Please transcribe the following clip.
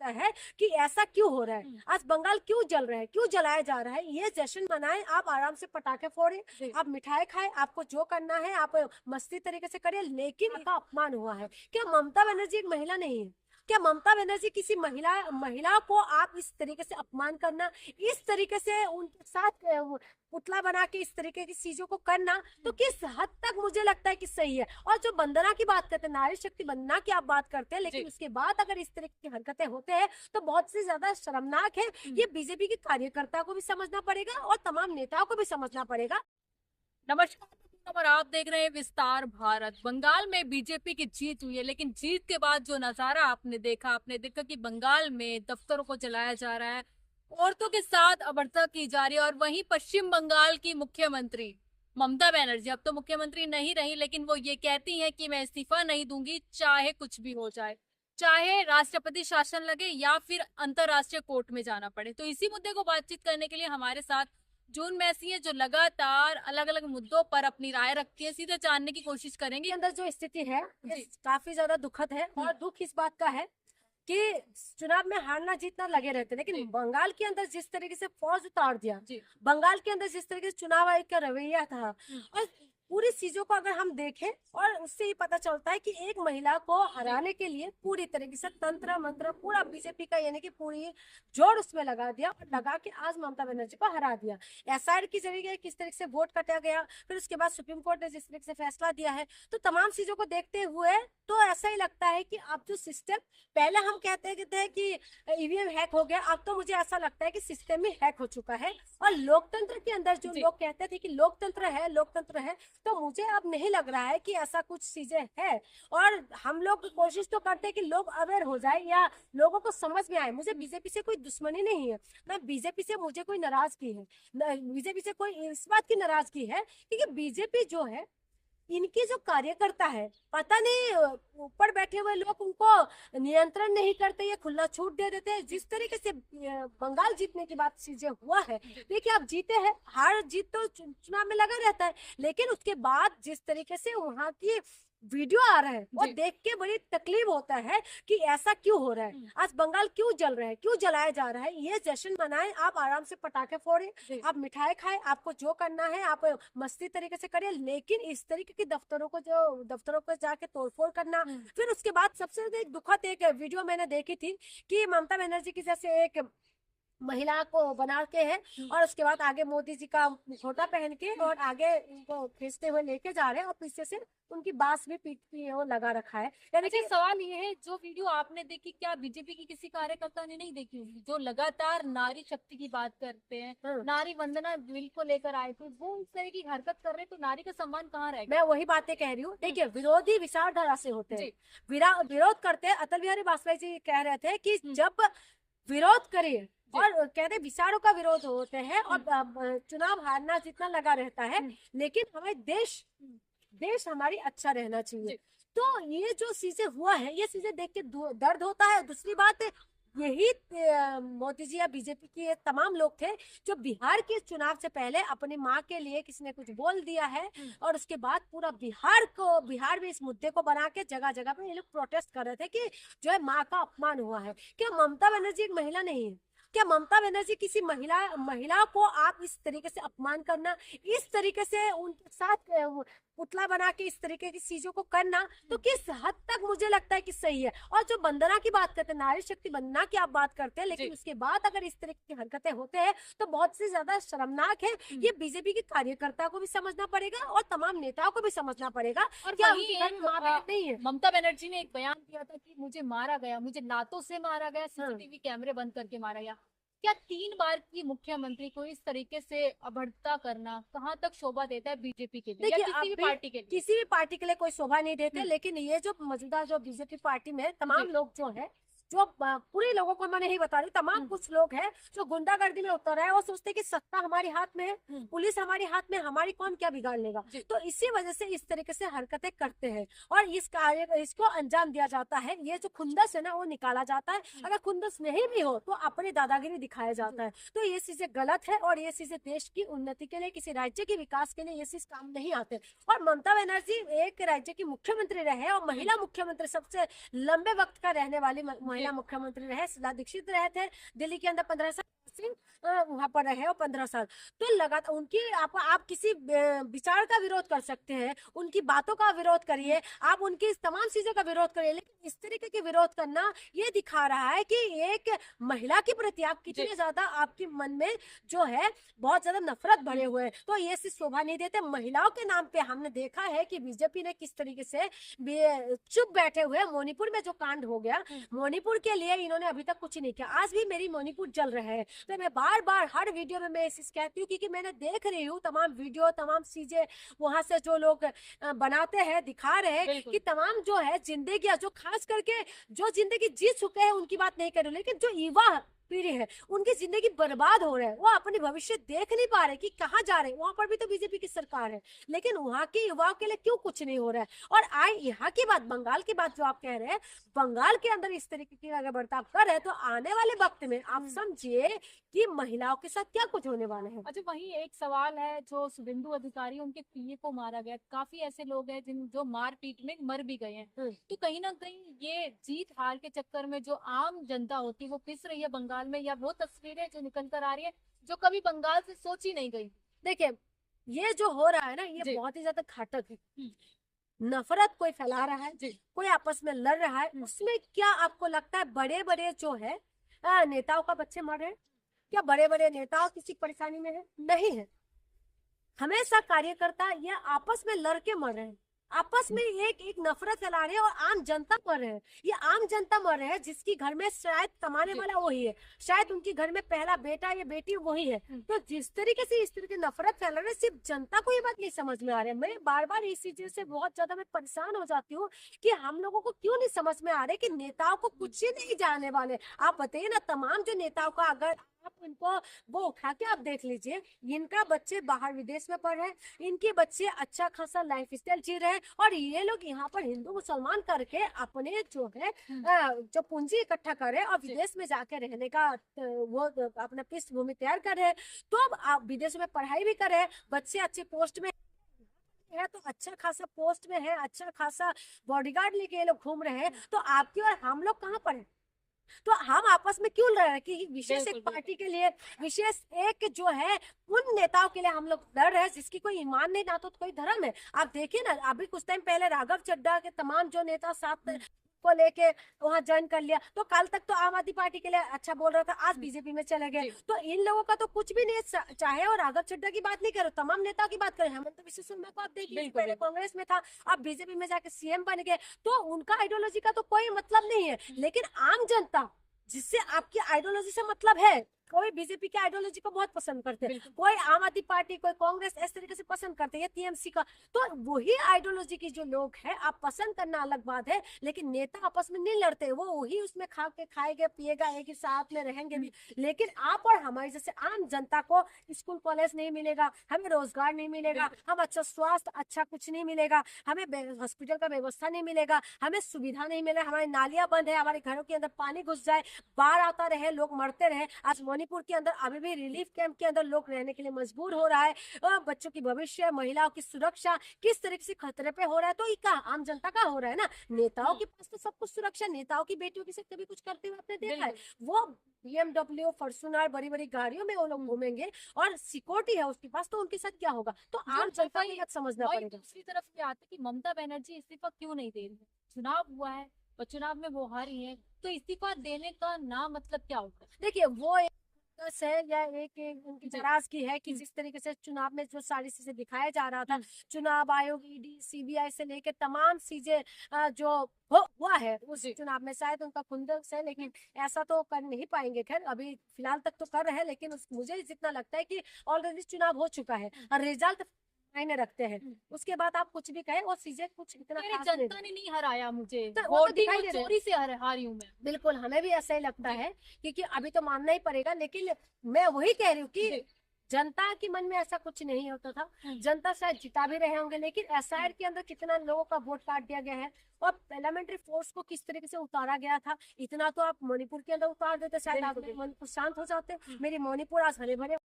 होता है कि ऐसा क्यों हो रहा है, आज बंगाल क्यों जल रहा है, क्यों जलाया जा रहा है। ये जश्न मनाएं, आप आराम से पटाखे फोड़े, आप मिठाई खाएं, आपको जो करना है आप मस्ती तरीके से करिए, लेकिन का अपमान हुआ है। क्या ममता बनर्जी एक महिला नहीं है? क्या ममता बनर्जी किसी महिला को आप इस तरीके से अपमान करना, इस तरीके से उनके साथ पुतला बना के इस तरीके की चीजों को करना, तो किस हद तक मुझे लगता है कि सही है। और जो वंदना की बात करते हैं, नारी शक्ति वंदना की आप बात करते हैं, लेकिन उसके बाद अगर इस तरीके की हरकतें होते हैं तो बहुत से ज्यादा शर्मनाक है। ये बीजेपी के कार्यकर्ता को भी समझना पड़ेगा और तमाम नेताओं को भी समझना पड़ेगा। नमस्कार और आप देख रहे हैं विस्तार भारत। बंगाल में बीजेपी की जीत हुई है, लेकिन जीत के बाद जो नजारा आपने देखा कि बंगाल में दफ्तरों को जलाया जा रहा है, औरतों के साथ अभद्रता की जा रही है। और वहीं पश्चिम बंगाल की मुख्यमंत्री ममता बनर्जी अब तो मुख्यमंत्री नहीं रही, लेकिन वो ये कहती हैं कि मैं इस्तीफा नहीं दूंगी चाहे कुछ भी हो जाए, चाहे राष्ट्रपति शासन लगे या फिर अंतरराष्ट्रीय कोर्ट में जाना पड़े। तो इसी मुद्दे को बातचीत करने के लिए हमारे साथ जून मैसी है, जो लगातार अलग अलग मुद्दों पर अपनी राय रखती है। सीधे जानने की कोशिश करेंगे अंदर जो स्थिति है काफी ज्यादा दुखद है। और दुख इस बात का है कि चुनाव में हारना जीतना लगे रहते, लेकिन बंगाल के अंदर जिस तरीके से फौज उतार दिया, बंगाल के अंदर जिस तरीके से चुनाव आयोग का रवैया था, और पूरी चीजों को अगर हम देखें और उससे ये पता चलता है कि एक महिला को हराने के लिए पूरी तरीके से तंत्र मंत्र पूरा बीजेपी का यानी कि पूरी जोर उसमें लगा दिया और लगा के आज ममता बनर्जी को हरा दिया। एसआईआर के जरिए किस तरीके से वोट काटा गया, फिर उसके बाद सुप्रीम कोर्ट ने जिस तरीके से फैसला दिया है, तो तमाम चीजों को देखते हुए तो ऐसा ही लगता है कि अब जो सिस्टम पहले हम कहते थे कि ईवीएम हैक हो गया, अब तो मुझे ऐसा लगता है कि सिस्टम ही हैक हो चुका है। और लोकतंत्र के अंदर जो लोग कहते थे कि लोकतंत्र है, तो मुझे अब नहीं लग रहा है कि ऐसा कुछ चीजें है। और हम लोग कोशिश तो करते हैं कि लोग अवेयर हो जाए या लोगों को समझ में आए। मुझे बीजेपी से कोई दुश्मनी नहीं है, ना बीजेपी से मुझे कोई नाराजगी है, बीजेपी से कोई इस बात की नाराजगी है क्योंकि बीजेपी जो है इनके जो कार्यकर्ता है, पता नहीं ऊपर बैठे हुए लोग उनको नियंत्रण नहीं करते, ये खुला छूट दे देते हैं। जिस तरीके से बंगाल जीतने की बात चीजें हुआ है, देखिए आप जीते हैं, हार जीत तो चुनाव में लगा रहता है, लेकिन उसके बाद जिस तरीके से वहाँ की वीडियो आ रहा है वो देख के बड़ी तकलीफ होता है कि ऐसा क्यों हो रहा है, आज बंगाल क्यों जल रहा है, क्यों जलाया जा रहा है। ये जश्न मनाएं, आप आराम से पटाखे फोड़े, आप मिठाई खाएं, आपको जो करना है आप मस्ती तरीके से करिए, लेकिन इस तरीके की दफ्तरों को जाके तोड़फोड़ करना। फिर उसके बाद सबसे दुखद एक वीडियो मैंने देखी थी कि ममता बनर्जी की जैसे एक महिला को बना के है और उसके बाद आगे मोदी जी का घोटा पहन के और आगे उनको खींचते हुए लेके जा रहे हैं और पीछे से उनकी बांस भी पीठ पे वो लगा रखा है। यानी कि सवाल ये है, जो वीडियो आपने देखी क्या बीजेपी की किसी कार्यकर्ता ने नहीं देखी होगी, जो लगातार नारी शक्ति की बात करते हैं, नारी वंदना बिल को लेकर आए थे, वो इस तरह की हरकत कर रहे हैं, तो नारी का सम्मान कहाँ रहेगा। मैं वही बातें कह रही हूँ। देखिए विरोधी विचारधारा से होते हैं, विरोध करते हैं। अटल बिहारी वाजपेयी जी कह रहे थे कि जब विरोध करिए और कहते विचारों का विरोध होते हैं और चुनाव हारना जितना लगा रहता है, लेकिन हमें देश हमारी अच्छा रहना चाहिए। तो ये जो चीजें हुआ है, ये चीजें देख के दर्द होता है। दूसरी बात यही मोदी जी या बीजेपी के तमाम लोग थे जो बिहार के चुनाव से पहले अपनी माँ के लिए किसी ने कुछ बोल दिया है और उसके बाद पूरा बिहार में इस मुद्दे को बना के जगह जगह पे ये लोग प्रोटेस्ट कर रहे थे कि जो है माँ का अपमान हुआ है। क्या ममता बनर्जी एक महिला नहीं है? क्या ममता बनर्जी किसी महिला को आप इस तरीके से अपमान करना, इस तरीके से उनके साथ पुतला बना के इस तरीके की चीजों को करना, तो किस हद तक मुझे लगता है कि सही है। और जो वंदना की बात करते हैं, नारी शक्ति वंदना की आप बात करते हैं, लेकिन उसके बाद अगर इस तरीके की हरकतें होते हैं तो बहुत से ज्यादा शर्मनाक है। ये बीजेपी के कार्यकर्ता को भी समझना पड़ेगा और तमाम नेताओं को भी समझना पड़ेगा। और क्या माँ बहन नहीं है? ममता बनर्जी ने एक बयान दिया था कि मुझे मारा गया, मुझे लातों से मारा गया, सीसीटीवी कैमरे बंद करके मारा गया। क्या 3 बार की मुख्यमंत्री को इस तरीके से अभद्रता करना कहाँ तक शोभा देता है बीजेपी के लिए या किसी भी पार्टी के लिए? किसी भी पार्टी के लिए कोई शोभा नहीं देते, लेकिन ये जो मौजूदा जो बीजेपी पार्टी में तमाम लोग जो है, जो पूरे लोगों को मैं नहीं बता रही, तमाम कुछ लोग हैं जो गुंडागर्दी में उतर रहे हैं। वो सोचते हैं कि सत्ता हमारे हाथ में है, पुलिस हमारे हाथ में, हमारी कौन क्या बिगाड़ लेगा। तो इसी वजह से इस तरीके से हरकतें करते हैं और इसको अंजाम दिया जाता है। ये जो खुंदस है ना वो निकाला जाता है। अगर खुंदस नहीं भी हो तो अपनी दादागिरी दिखाया जाता है। तो ये चीजें गलत है और ये चीजें देश की उन्नति के लिए, किसी राज्य के विकास के लिए ये चीज काम नहीं आते। और ममता बनर्जी एक राज्य की मुख्यमंत्री रहे और महिला मुख्यमंत्री, सबसे लंबे वक्त का रहने वाली महिला महिला मुख्यमंत्री रहे, शीला दीक्षित रहे थे दिल्ली के अंदर 15 साल, सिंह वहां पर रहे और 15 साल। तो लगातार उनकी आप किसी विचार का विरोध कर सकते हैं, उनकी बातों का विरोध करिए, आप उनकी तमाम चीजों का विरोध करिए, लेकिन इस तरीके के विरोध करना ये दिखा रहा है कि एक महिला के प्रति आप कितने ज्यादा आपके मन में जो है बहुत ज्यादा नफरत भरे हुए हैं। तो ये सिर्फ शोभा नहीं देते। महिलाओं के नाम पे हमने देखा है कि बीजेपी ने किस तरीके से चुप बैठे हुए, मणिपुर में जो कांड हो गया, मणिपुर के लिए इन्होंने अभी तक कुछ नहीं किया। आज भी मेरी मणिपुर जल रहे हैं। तो मैं बार बार हर वीडियो में मैं इस कहती हूँ, क्योंकि मैंने देख रही हूँ तमाम वीडियो, तमाम चीजें वहां से जो लोग बनाते हैं, दिखा रहे हैं कि तमाम जो है जिंदगी, जो खास करके जो जिंदगी जी चुके हैं उनकी बात नहीं कर रही, लेकिन जो युवा पीढ़ी है उनकी जिंदगी बर्बाद हो रहा है। वो अपने भविष्य देख नहीं पा रहे कि कहाँ जा रहे हैं। वहां पर भी तो बीजेपी की सरकार है, लेकिन वहां के युवाओं के लिए क्यों कुछ नहीं हो रहा है। और आए यहाँ की बात, बंगाल की बात जो आप कह रहे हैं, बंगाल के अंदर इस तरीके की अगर बर्ताव कर रहे हैं तो आने वाले वक्त में आप समझिए कि महिलाओं के साथ क्या कुछ होने वाला है। अच्छा, वही एक सवाल है, जो शुभेंदु अधिकारी, उनके पीए को मारा गया, काफी ऐसे लोग हैं जो मारपीट में मर भी गए हैं। तो कहीं ना कहीं ये जीत हार के चक्कर में जो आम जनता होती है वो पिस रही है बंगाल में, या वो तस्वीरें जो निकल कर आ रही है जो कभी बंगाल से सोची नहीं गई। देखिए, ये जो हो रहा है ना, ये बहुत ही ज्यादा घातक है। नफरत कोई फैला रहा है, कोई आपस में लड़ रहा है, उसमें क्या आपको लगता है बड़े बड़े जो है नेताओं का बच्चे मर रहे हैं? क्या बड़े बड़े नेताओं किसी परेशानी में है? नहीं है। हमेशा कार्यकर्ता ये आपस में लड़ के मर रहे हैं, आपस में एक एक नफरत फैला रहे हैं और आम जनता मर रहे हैं। ये आम जनता मर रहे हैं जिसकी घर में शायद कमाने वाला वही है, शायद उनके घर में पहला बेटा या बेटी वही है। तो जिस तरीके से इस तरह की नफरत फैला रहे हैं, सिर्फ जनता को ये बात नहीं समझ में आ रही है। मैं बार बार इस चीज से बहुत ज्यादा मैं परेशान हो जाती हूँ कि हम लोगों को क्यों नहीं समझ में आ रहे कि नेताओं को कुछ ही नहीं जाने वाले। आप बताइए ना, तमाम जो नेताओं का अगर आप उनको वो उठा के आप देख लीजिए, इनका बच्चे बाहर विदेश में पढ़ रहे हैं, इनके बच्चे अच्छा खासा लाइफ स्टाइल जी रहे हैं, और ये लोग यहाँ पर हिंदू मुसलमान करके अपने जो है जो पूंजी इकट्ठा कर रहे हैं और विदेश में जाके रहने का वो अपना पृष्ठभूमि तैयार कर रहे हैं। तो अब आप विदेश में पढ़ाई भी कर रहे हैं, बच्चे अच्छे पोस्ट में है, तो अच्छा खासा पोस्ट में है, अच्छा खासा बॉडीगार्ड लेके ये लोग घूम रहे हैं। तो आपकी और हम लोग कहाँ पर है? तो हम आपस में क्यों लड़ रहे हैं कि विशेष एक पार्टी के लिए, विशेष एक जो है उन नेताओं के लिए हम लोग लड़ रहे हैं जिसकी कोई ईमान नहीं, ना तो कोई धर्म है। आप देखिए ना, अभी कुछ टाइम पहले राघव चड्ढा के तमाम जो नेता साथ को लेके वहां ज्वाइन कर लिया, तो कल तक तो आम आदमी पार्टी के लिए अच्छा बोल रहा था, आज बीजेपी में चले गए। तो इन लोगों का तो कुछ भी नहीं, चाहे और राघव चड्ढा की बात नहीं करो, तमाम नेताओं की बात करें, हेमंत बिस्वा शर्मा को आप देखिए, पहले कांग्रेस में था, अब बीजेपी में जाके सीएम बन गए। तो उनका आइडियोलॉजी का तो कोई मतलब नहीं है, लेकिन आम जनता जिससे आपकी आइडियोलॉजी से मतलब है, कोई बीजेपी की आइडियोलॉजी को बहुत पसंद करते हैं, कोई आम आदमी पार्टी, कोई कांग्रेस इस तरीके से पसंद करते हैं, टीएमसी का। तो वही आइडियोलॉजी की जो लोग हैं, आप पसंद करना अलग बात है, लेकिन नेता आपस में नहीं लड़ते, वो वही उसमें खा के खाएगा पिएगा, एक ही साथ में रहेंगे भी। लेकिन आप और हमारी जैसे आम जनता को स्कूल कॉलेज नहीं मिलेगा, हमें रोजगार नहीं मिलेगा, हम अच्छा स्वास्थ्य अच्छा कुछ नहीं मिलेगा, हमें हॉस्पिटल का व्यवस्था नहीं मिलेगा, हमें सुविधा नहीं मिलेगा, हमारी नालियां बंद है, हमारे घरों के अंदर पानी घुस जाए, बाढ़ आता रहे, लोग मरते रहे। आज मणिपुर के अंदर अभी भी रिलीफ कैंप के अंदर लोग रहने के लिए मजबूर हो रहा है, बच्चों की भविष्य, महिलाओं की सुरक्षा किस तरीके से खतरे पे हो रहा है। तो ये आम जनता का हो रहा है ना। नेताओं के पास तो सब कुछ सुरक्षा, नेताओं की बेटियों के साथ कभी कुछ करते हुए आपने देखा है? वो BMW फॉर्च्यूनर बड़ी बड़ी गाड़ियों में वो लोग घूमेंगे और सिक्योरिटी है उसके पास, तो उनके साथ क्या होगा? तो आम जनता को ये समझना पड़ेगा। दूसरी तरफ ये आते कि ममता बनर्जी इस्तीफा क्यों नहीं दे रही है? चुनाव हुआ है और चुनाव में वो हारी है, तो इस्तीफा देने का ना मतलब क्या होगा? देखिए, वो है या एक उनकी नाराजगी है कि जिस तरीके से चुनाव में जो सारी चीजें दिखाया जा रहा था, चुनाव आयोग, ईडी, सीबीआई से लेकर तमाम चीजें जो हुआ है उस चुनाव में, शायद उनका खुंदस है, लेकिन ऐसा तो कर नहीं पाएंगे। खैर अभी फिलहाल तक तो कर रहे हैं, लेकिन मुझे जितना लगता है कि ऑलरेडी चुनाव हो चुका है और रिजल्ट मायने रखते हैं। उसके बाद आप कुछ भी कहें, वो चीजें कुछ इतना खास जनता ने नहीं हराया मुझे, तो वो तो दिखाई दे चोरी से हारी हूँ मैं। बिल्कुल, हमें भी ऐसा ही लगता है, क्योंकि अभी तो मानना ही पड़ेगा। लेकिन मैं वही कह रही हूँ कि जनता के मन में ऐसा कुछ नहीं होता था, जनता शायद जिता भी रहे होंगे, लेकिन एसआईआर के अंदर कितना लोगों का वोट काट दिया गया है और पार्लियामेंट्री फोर्स को किस तरीके से उतारा गया था, इतना तो आप मणिपुर के अंदर उतार देते, शायद आप मणिपुर शांत हो जाते। मेरी मणिपुर आज हरे भरे